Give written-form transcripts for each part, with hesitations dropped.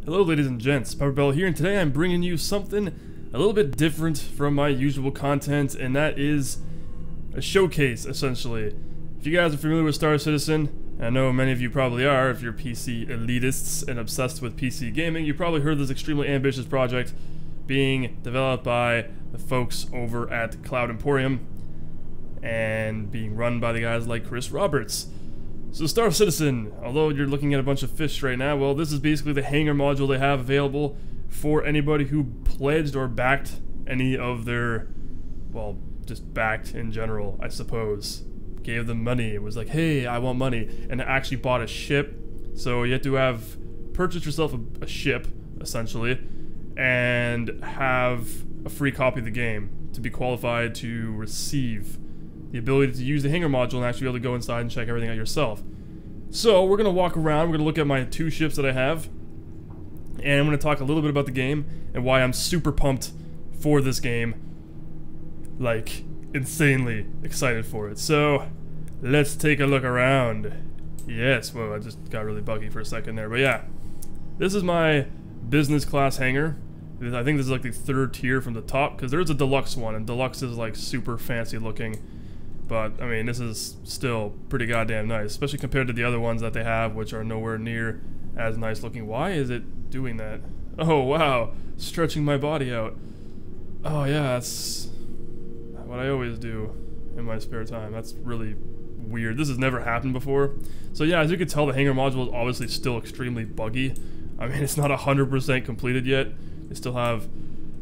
Hello ladies and gents, PepperBelly here, and today I'm bringing you something a little bit different from my usual content, and that is a showcase, essentially. If you guys are familiar with Star Citizen, and I know many of you probably are if you're PC elitists and obsessed with PC gaming, you probably heard this extremely ambitious project being developed by the folks over at Cloud Emporium and being run by the guys like Chris Roberts. So Star Citizen, although you're looking at a bunch of fish right now, well, this is basically the hangar module they have available for anybody who pledged or backed any of their, well, just backed in general, I suppose. Gave them money. It was like, hey, I want money. And actually bought a ship. So you have to have purchased yourself a ship, essentially, and have a free copy of the game to be qualified to receive the ability to use the hangar module and actually be able to go inside and check everything out yourself. So we're going to walk around, we're going to look at my two ships that I have, and I'm going to talk a little bit about the game and why I'm super pumped for this game. Like, insanely excited for it. So, let's take a look around. Yes, whoa, I just got really buggy for a second there, but yeah. This is my business class hangar. I think this is like the third tier from the top, because there's a deluxe one, and deluxe is like super fancy looking. But, I mean, this is still pretty goddamn nice, especially compared to the other ones that they have, which are nowhere near as nice looking. Why is it doing that? Oh, wow. Stretching my body out. Oh, yeah, that's what I always do in my spare time. That's really weird. This has never happened before. So, yeah, as you can tell, the hangar module is obviously still extremely buggy. I mean, it's not 100% completed yet. They still have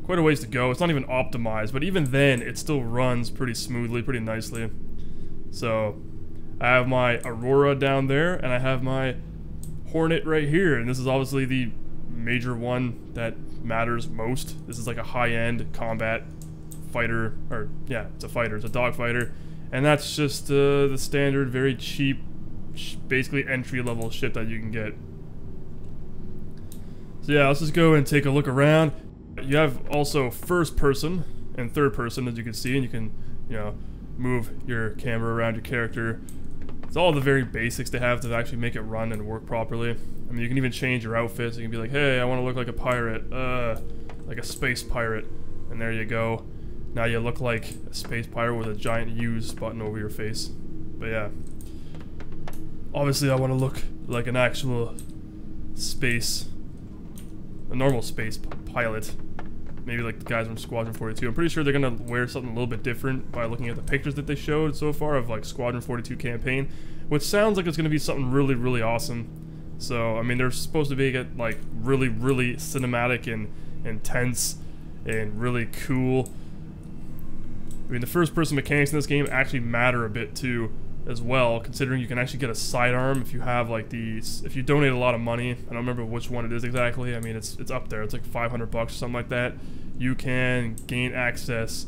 quite a ways to go. It's not even optimized, but even then, it still runs pretty smoothly, pretty nicely. So, I have my Aurora down there, and I have my Hornet right here, and this is obviously the major one that matters most. This is like a high-end combat fighter, or yeah, it's a fighter, it's a dogfighter, and that's just the standard, very cheap, basically entry-level shit that you can get. So yeah, let's just go and take a look around. You have also first person and third person, as you can see, and you can, you know, move your camera around your character. It's all the very basics they have to actually make it run and work properly. I mean, you can even change your outfits. You can be like, hey, I want to look like a pirate, like a space pirate, and there you go. Now you look like a space pirate with a giant use button over your face. But yeah, obviously I want to look like an actual a normal space pilot. Maybe like the guys from Squadron 42. I'm pretty sure they're gonna wear something a little bit different by looking at the pictures that they showed so far of like Squadron 42 campaign, which sounds like it's gonna be something really, really awesome. So, I mean, they're supposed to be like really, really cinematic and intense and really cool. I mean, the first person mechanics in this game actually matter a bit too, as well, considering you can actually get a sidearm if you have like these, if you donate a lot of money. I don't remember which one it is exactly. I mean, it's up there. It's like 500 bucks or something like that. You can gain access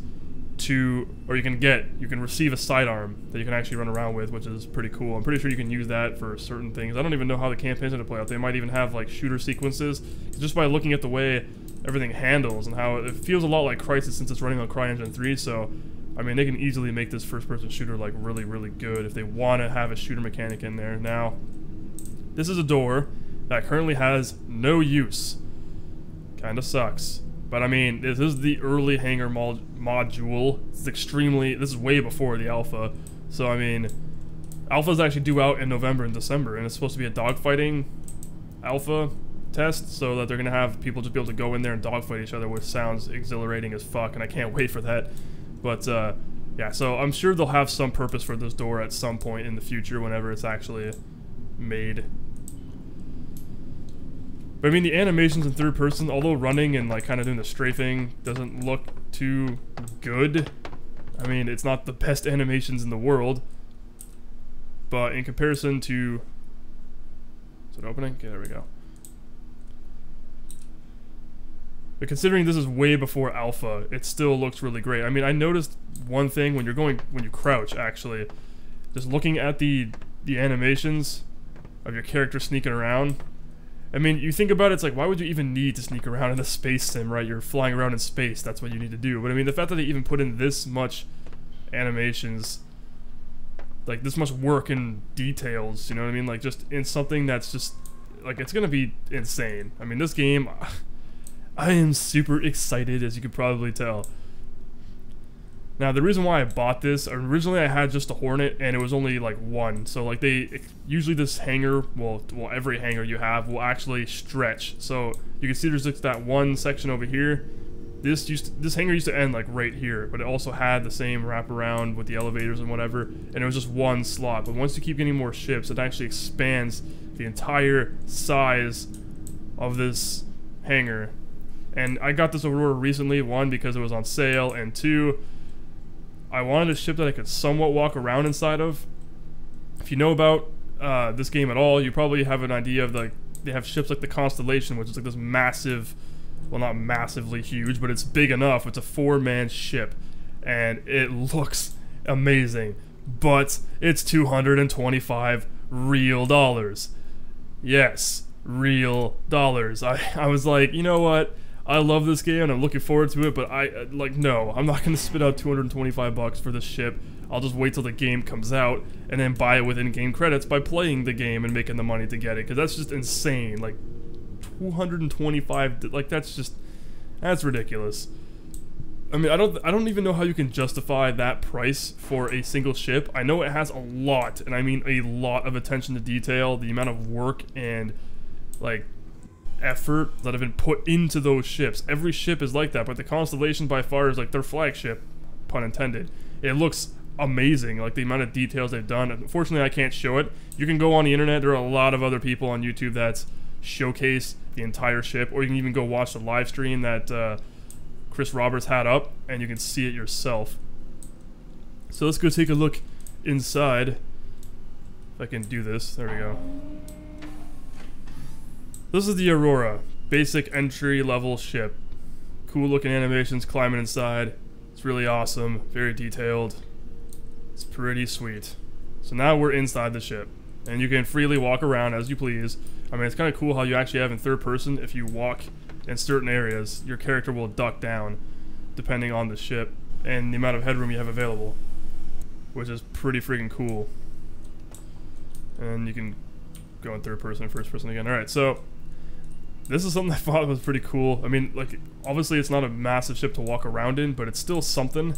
to, or you can receive a sidearm that you can actually run around with, which is pretty cool. I'm pretty sure you can use that for certain things. I don't even know how the campaign's gonna play out. They might even have like shooter sequences, just by looking at the way everything handles and how it feels a lot like Crysis since it's running on CryEngine 3. So, I mean, they can easily make this first-person shooter like really, really good if they want to have a shooter mechanic in there. Now, this is a door that currently has no use. Kinda sucks. But I mean, this is the early hangar module. This is way before the alpha. So I mean, alpha's actually due out in November and December, and it's supposed to be a dogfighting alpha test, so that they're gonna have people just be able to go in there and dogfight each other, which sounds exhilarating as fuck, and I can't wait for that. But yeah, so I'm sure they'll have some purpose for this door at some point in the future whenever it's actually made. But I mean, the animations in third person, although running and like kind of doing the strafing doesn't look too good. I mean, it's not the best animations in the world, but in comparison to, is it opening? Okay, there we go. But considering this is way before alpha, it still looks really great. I mean, I noticed one thing when you crouch, actually, just looking at the animations of your character sneaking around. I mean, you think about it, it's like, why would you even need to sneak around in a space sim, right? You're flying around in space, that's what you need to do. But I mean, the fact that they even put in this much animations, like this much work and details, you know what I mean? Like just in something that's just like, it's gonna be insane. I mean, this game, I am super excited, as you could probably tell. Now, the reason why I bought this, originally I had just a Hornet, and it was only like one. So like usually this hanger, well every hanger you have will actually stretch. So you can see there's just that one section over here. This hanger used to end like right here, but it also had the same wraparound with the elevators and whatever, and it was just one slot. But once you keep getting more ships, it actually expands the entire size of this hanger. And I got this Aurora recently, one, because it was on sale, and two, I wanted a ship that I could somewhat walk around inside of. If you know about this game at all, you probably have an idea of, like, they have ships like the Constellation, which is like this massive, well, not massively huge, but it's big enough. It's a 4-man ship, and it looks amazing, but it's $225 real dollars. Yes, real dollars. I was like, you know what? I love this game and I'm looking forward to it, but no, I'm not going to spit out 225 bucks for this ship. I'll just wait till the game comes out and then buy it with in-game credits by playing the game and making the money to get it, because that's just insane. Like, 225, like, that's ridiculous. I mean, I don't even know how you can justify that price for a single ship. I know it has a lot, and I mean a lot of attention to detail, the amount of work and, like, effort that have been put into those ships. Every ship is like that, but the Constellation by far is like their flagship, pun intended. It looks amazing, like the amount of details they've done. Unfortunately, I can't show it. You can go on the internet, there are a lot of other people on YouTube that showcase the entire ship, or you can even go watch the live stream that Chris Roberts had up, and you can see it yourself. So let's go take a look inside. If I can do this, there we go. This is the Aurora, basic entry-level ship. Cool looking animations climbing inside. It's really awesome, very detailed. It's pretty sweet. So now we're inside the ship, and you can freely walk around as you please. I mean, it's kind of cool how you actually have in third person, if you walk in certain areas, your character will duck down, depending on the ship, and the amount of headroom you have available, which is pretty freaking cool. And you can go in third person and first person again. Alright, so this is something I thought was pretty cool. I mean, like, obviously it's not a massive ship to walk around in, but it's still something.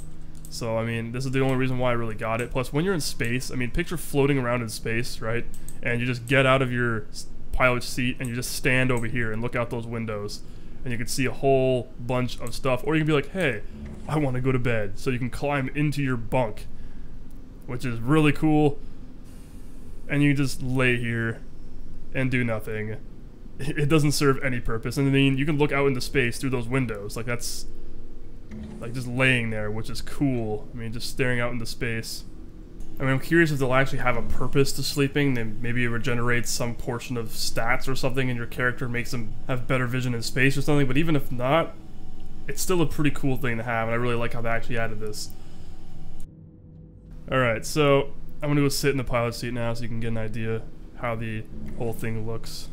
So, I mean, this is the only reason why I really got it. Plus, when you're in space, I mean, picture floating around in space, right? And you just get out of your pilot's seat and you just stand over here and look out those windows. And you can see a whole bunch of stuff. Or you can be like, hey, I want to go to bed. So you can climb into your bunk, which is really cool. And you just lay here and do nothing. It doesn't serve any purpose. And I mean, you can look out into space through those windows. Like, that's like just laying there, which is cool. I mean, just staring out into space. I mean, I'm curious if they'll actually have a purpose to sleeping. Then maybe it regenerates some portion of stats or something, and your character makes them have better vision in space or something. But even if not, it's still a pretty cool thing to have, and I really like how they actually added this. Alright, so I'm gonna go sit in the pilot seat now so you can get an idea how the whole thing looks.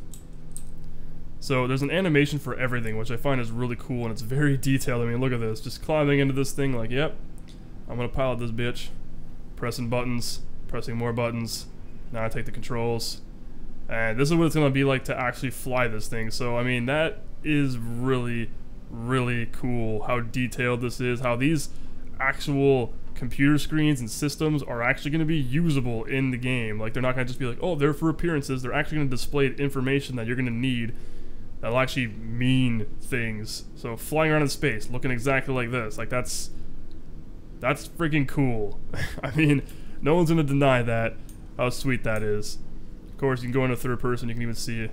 So there's an animation for everything, which I find is really cool, and it's very detailed. I mean, look at this. Just climbing into this thing like, yep, I'm gonna pilot this bitch. Pressing buttons, pressing more buttons. Now I take the controls. And this is what it's gonna be like to actually fly this thing. So, I mean, that is really, really cool how detailed this is, how these actual computer screens and systems are actually going to be usable in the game. Like, they're not going to just be like, oh, they're for appearances. They're actually going to display information that you're going to need that'll actually mean things. So flying around in space, looking exactly like this, like that's freaking cool. I mean, no one's going to deny that, how sweet that is. Of course, you can go into third person, you can even see,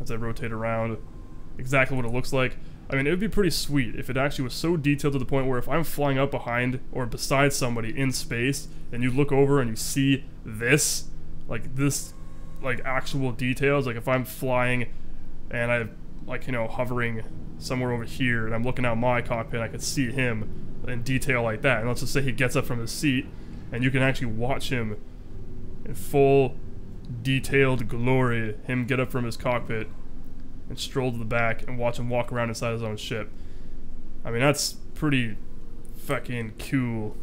as I rotate around, exactly what it looks like. I mean, it would be pretty sweet if it actually was so detailed to the point where if I'm flying up behind or beside somebody in space and you look over and you see this, like actual details, like if I'm flying and I'm, like, you know, hovering somewhere over here and I'm looking out my cockpit, I could see him in detail like that. And let's just say he gets up from his seat and you can actually watch him in full detailed glory, him get up from his cockpit and stroll to the back and watch him walk around inside his own ship. I mean, that's pretty fucking cool.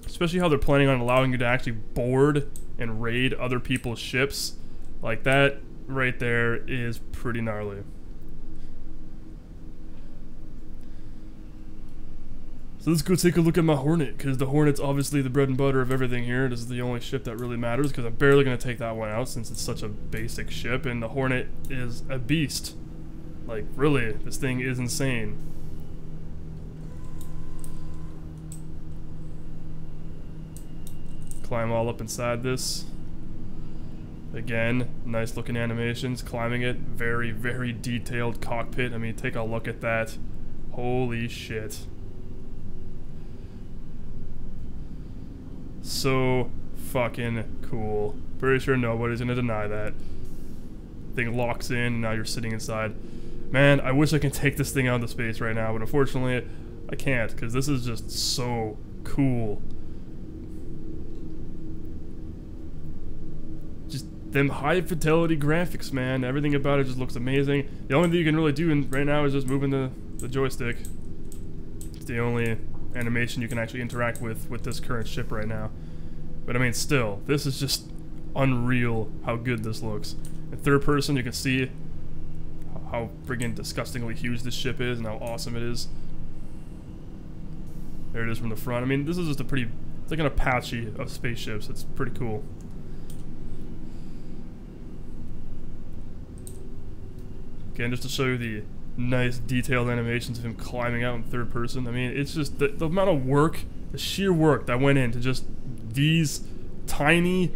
Especially how they're planning on allowing you to actually board and raid other people's ships. Like, that right there is pretty gnarly. So let's go take a look at my Hornet, because the Hornet's obviously the bread and butter of everything here. This is the only ship that really matters, because I'm barely going to take that one out since it's such a basic ship, and the Hornet is a beast. Like, really, this thing is insane. Climb all up inside this. Again, nice looking animations, climbing it, very, very detailed cockpit. I mean, take a look at that. Holy shit. So fucking cool. Pretty sure nobody's gonna deny that. Thing locks in, and now you're sitting inside. Man, I wish I could take this thing out into space right now, but unfortunately, I can't, because this is just so cool. Just them high fidelity graphics, man. Everything about it just looks amazing. The only thing you can really do right now is just moving the joystick. It's the only animation you can actually interact with this current ship right now. But I mean, still, this is just unreal how good this looks. In third person, you can see how friggin' disgustingly huge this ship is and how awesome it is. There it is from the front. I mean, this is just a pretty, it's like an Apache of spaceships. It's pretty cool. Again, just to show you the nice detailed animations of him climbing out in third person. I mean, it's just the amount of work, the sheer work that went into just these tiny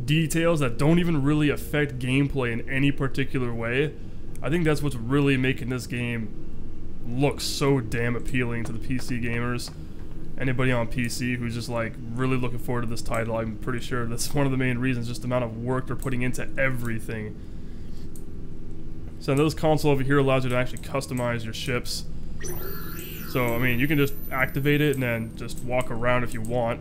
details that don't even really affect gameplay in any particular way. I think that's what's really making this game look so damn appealing to the PC gamers. Anybody on PC who's just like really looking forward to this title, I'm pretty sure that's one of the main reasons, just the amount of work they're putting into everything. So this console over here allows you to actually customize your ships. So, I mean, you can just activate it and then just walk around if you want.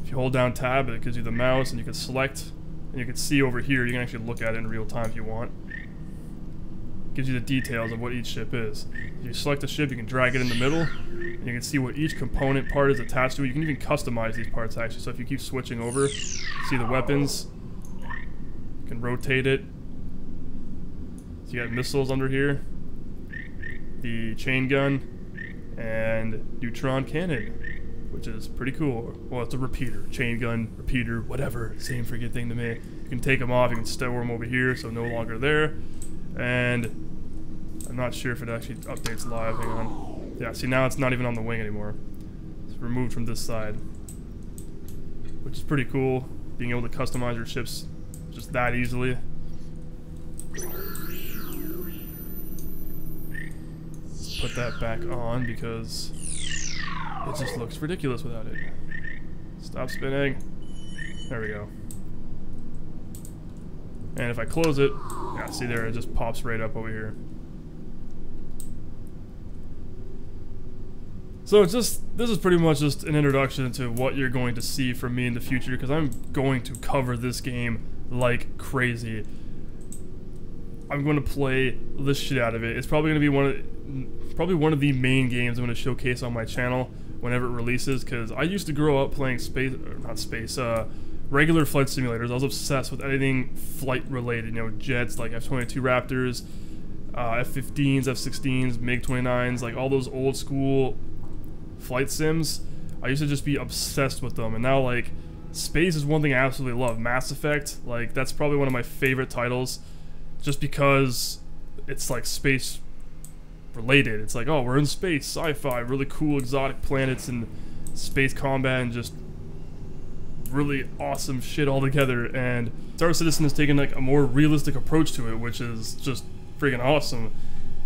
If you hold down tab, it gives you the mouse and you can select, and you can see over here, you can actually look at it in real time if you want. It gives you the details of what each ship is. If you select a ship, you can drag it in the middle, and you can see what each component part is attached to it. You can even customize these parts actually, so if you keep switching over, see the weapons, you can rotate it. So you got missiles under here, the chain gun, and neutron cannon, which is pretty cool. Well, it's a repeater, chain gun, repeater, whatever, same friggin' thing to me. You can take them off, you can store them over here, so no longer there. And I'm not sure if it actually updates live, hang on. Yeah, see now it's not even on the wing anymore. It's removed from this side, which is pretty cool, being able to customize your ships just that easily. Put that back on because it just looks ridiculous without it. Stop spinning. There we go. And if I close it, yeah, see there, it just pops right up over here. So this is pretty much just an introduction to what you're going to see from me in the future, because I'm going to cover this game like crazy. I'm going to play the shit out of it. It's probably going to be one of the main games I'm going to showcase on my channel whenever it releases, because I used to grow up playing regular flight simulators. I was obsessed with anything flight related, you know, jets like F-22 Raptors, F-15s, F-16s, MiG-29s, like all those old school flight sims. I used to just be obsessed with them, and now like space is one thing I absolutely love. Mass Effect, like that's probably one of my favorite titles, just because it's like space related. It's like, oh, we're in space, sci-fi, really cool exotic planets and space combat and just really awesome shit all together. And Star Citizen has taken like a more realistic approach to it, which is just freaking awesome.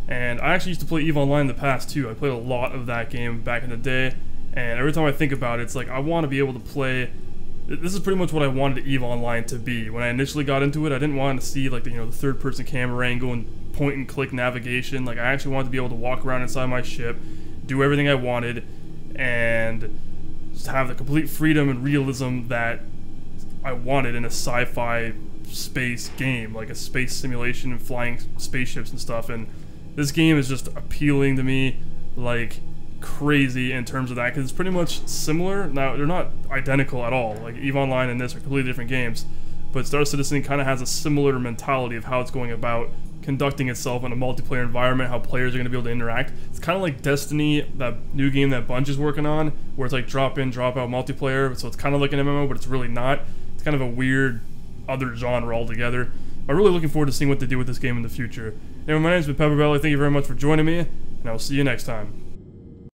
And I actually used to play EVE Online in the past too. I played a lot of that game back in the day, and every time I think about it, it's like I want to be able to play. This is pretty much what I wanted EVE Online to be. When I initially got into it, I didn't want to see like the third-person camera angle and point-and-click navigation. Like I actually wanted to be able to walk around inside my ship, do everything I wanted, and just have the complete freedom and realism that I wanted in a sci-fi space game, like a space simulation and flying spaceships and stuff. And this game is just appealing to me like crazy in terms of that, because it's pretty much similar. Now, they're not identical at all. Like EVE Online and this are completely different games, but Star Citizen kind of has a similar mentality of how it's going about conducting itself in a multiplayer environment, how players are going to be able to interact. It's kind of like Destiny, that new game that Bungie is working on, where it's like drop in, drop out multiplayer, so it's kind of like an MMO, but it's really not. It's kind of a weird other genre altogether. I'm really looking forward to seeing what they do with this game in the future. Anyway, my name's been PepperBelly. Thank you very much for joining me, and I'll see you next time.